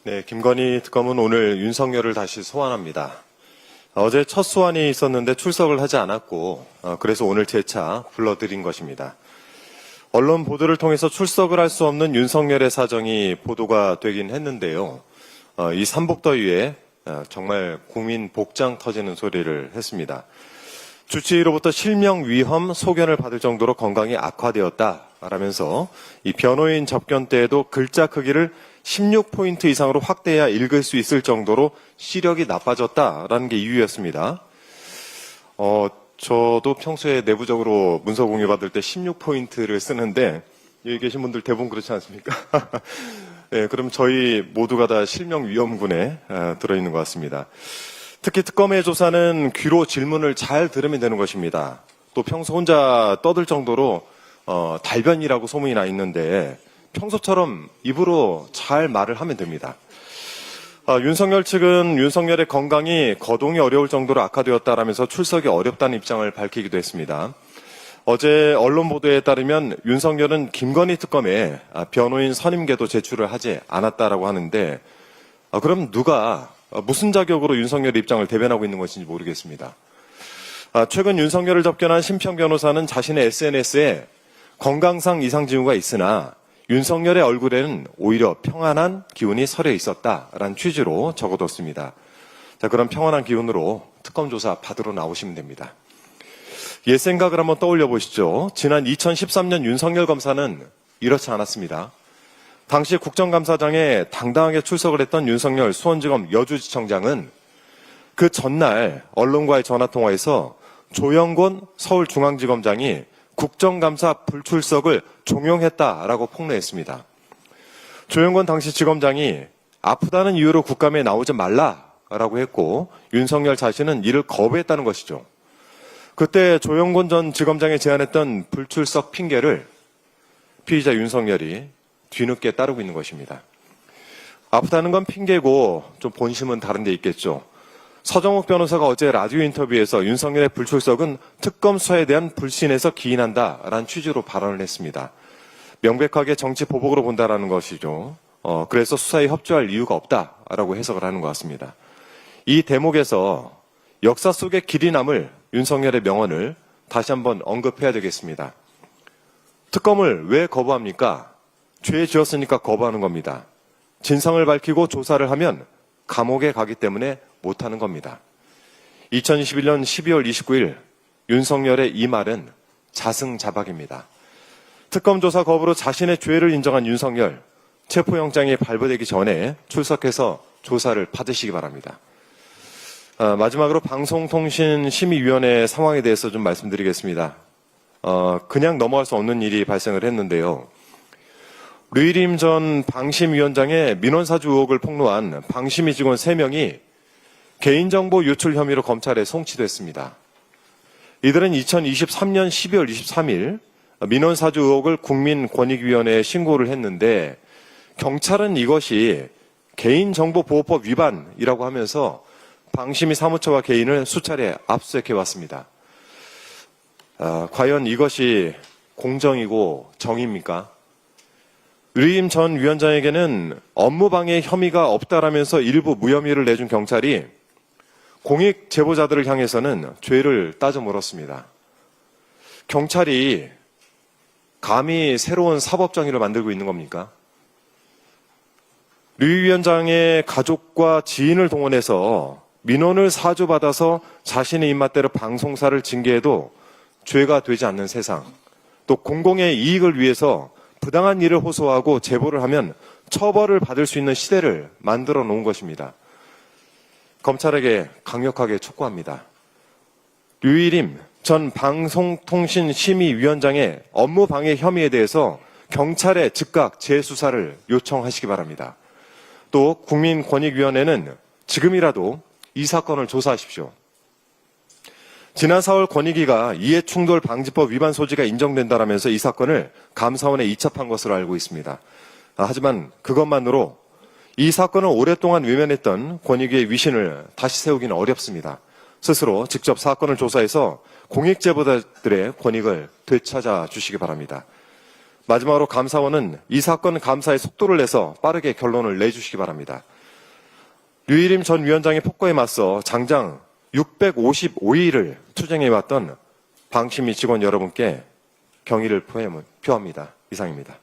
네, 김건희 특검은 오늘 윤석열을 다시 소환합니다. 어제 첫 소환이 있었는데 출석을 하지 않았고 그래서 오늘 재차 불러들인 것입니다. 언론 보도를 통해서 출석을 할 수 없는 윤석열의 사정이 보도가 되긴 했는데요. 이 삼복더위에 정말 국민 복장 터지는 소리를 했습니다. 주치의로부터 실명 위험 소견을 받을 정도로 건강이 악화되었다라면서 이 변호인 접견 때에도 글자 크기를 16포인트 이상으로 확대해야 읽을 수 있을 정도로 시력이 나빠졌다라는 게 이유였습니다. 저도 평소에 내부적으로 문서 공유받을 때 16포인트를 쓰는데 여기 계신 분들 대부분 그렇지 않습니까? 네, 그럼 저희 모두가 다 실명 위험군에 들어있는 것 같습니다. 특히 특검의 조사는 귀로 질문을 잘 들으면 되는 것입니다. 또 평소 혼자 떠들 정도로 달변이라고 소문이 나 있는데 평소처럼 입으로 잘 말을 하면 됩니다. 윤석열 측은 윤석열의 건강이 거동이 어려울 정도로 악화되었다라면서 출석이 어렵다는 입장을 밝히기도 했습니다. 어제 언론 보도에 따르면 윤석열은 김건희 특검에 변호인 선임계도 제출을 하지 않았다라고 하는데 그럼 누가 무슨 자격으로 윤석열의 입장을 대변하고 있는 것인지 모르겠습니다. 최근 윤석열을 접견한 심평 변호사는 자신의 SNS에 건강상 이상 징후가 있으나 윤석열의 얼굴에는 오히려 평안한 기운이 서려 있었다라는 취지로 적어뒀습니다. 자, 그런 평안한 기운으로 특검 조사 받으러 나오시면 됩니다. 옛 생각을 한번 떠올려 보시죠. 지난 2013년 윤석열 검사는 이렇지 않았습니다. 당시 국정감사장에 당당하게 출석을 했던 윤석열 수원지검 여주지청장은 그 전날 언론과의 전화통화에서 조영곤 서울중앙지검장이 국정감사 불출석을 종용했다라고 폭로했습니다. 조영곤 당시 지검장이 아프다는 이유로 국감에 나오지 말라라고 했고 윤석열 자신은 이를 거부했다는 것이죠. 그때 조영곤 전 지검장이 제안했던 불출석 핑계를 피의자 윤석열이 뒤늦게 따르고 있는 것입니다. 아프다는 건 핑계고 좀 본심은 다른 데 있겠죠. 서정욱 변호사가 어제 라디오 인터뷰에서 윤석열의 불출석은 특검 수사에 대한 불신에서 기인한다라는 취지로 발언을 했습니다. 명백하게 정치 보복으로 본다라는 것이죠. 그래서 수사에 협조할 이유가 없다라고 해석을 하는 것 같습니다. 이 대목에서 역사 속에 길이 남을 윤석열의 명언을 다시 한번 언급해야 되겠습니다. 특검을 왜 거부합니까? 죄 지었으니까 거부하는 겁니다. 진상을 밝히고 조사를 하면 감옥에 가기 때문에 못하는 겁니다. 2021년 12월 29일 윤석열의 이 말은 자승자박입니다. 특검 조사 거부로 자신의 죄를 인정한 윤석열, 체포영장이 발부되기 전에 출석해서 조사를 받으시기 바랍니다. 마지막으로 방송통신심의위원회 상황에 대해서 좀 말씀드리겠습니다. 그냥 넘어갈 수 없는 일이 발생을 했는데요. 류일임 전 방심위원장의 민원사주 의혹을 폭로한 방심위 직원 3명이 개인정보 유출 혐의로 검찰에 송치됐습니다. 이들은 2023년 12월 23일 민원사주 의혹을 국민권익위원회에 신고를 했는데 경찰은 이것이 개인정보보호법 위반이라고 하면서 방심위 사무처와 개인을 수차례 압수수색해왔습니다. 과연 이것이 공정이고 정의입니까? 류임 전 위원장에게는 업무방해 혐의가 없다라면서 일부 무혐의를 내준 경찰이 공익 제보자들을 향해서는 죄를 따져 물었습니다. 경찰이 감히 새로운 사법정의를 만들고 있는 겁니까? 류 위원장의 가족과 지인을 동원해서 민원을 사주받아서 자신의 입맛대로 방송사를 징계해도 죄가 되지 않는 세상, 또 공공의 이익을 위해서 부당한 일을 호소하고 제보를 하면 처벌을 받을 수 있는 시대를 만들어 놓은 것입니다. 검찰에게 강력하게 촉구합니다. 류일임 전 방송통신심의위원장의 업무방해 혐의에 대해서 경찰에 즉각 재수사를 요청하시기 바랍니다. 또 국민권익위원회는 지금이라도 이 사건을 조사하십시오. 지난 4월 권익위가 이해충돌 방지법 위반 소지가 인정된다라면서 이 사건을 감사원에 이첩한 것으로 알고 있습니다. 하지만 그것만으로 이 사건을 오랫동안 외면했던 권익위의 위신을 다시 세우기는 어렵습니다. 스스로 직접 사건을 조사해서 공익제보자들의 권익을 되찾아 주시기 바랍니다. 마지막으로 감사원은 이 사건 감사의 속도를 내서 빠르게 결론을 내주시기 바랍니다. 류일임 전 위원장의 폭거에 맞서 장장 655일을 투쟁해왔던 방심위 직원 여러분께 경의를 표합니다. 이상입니다.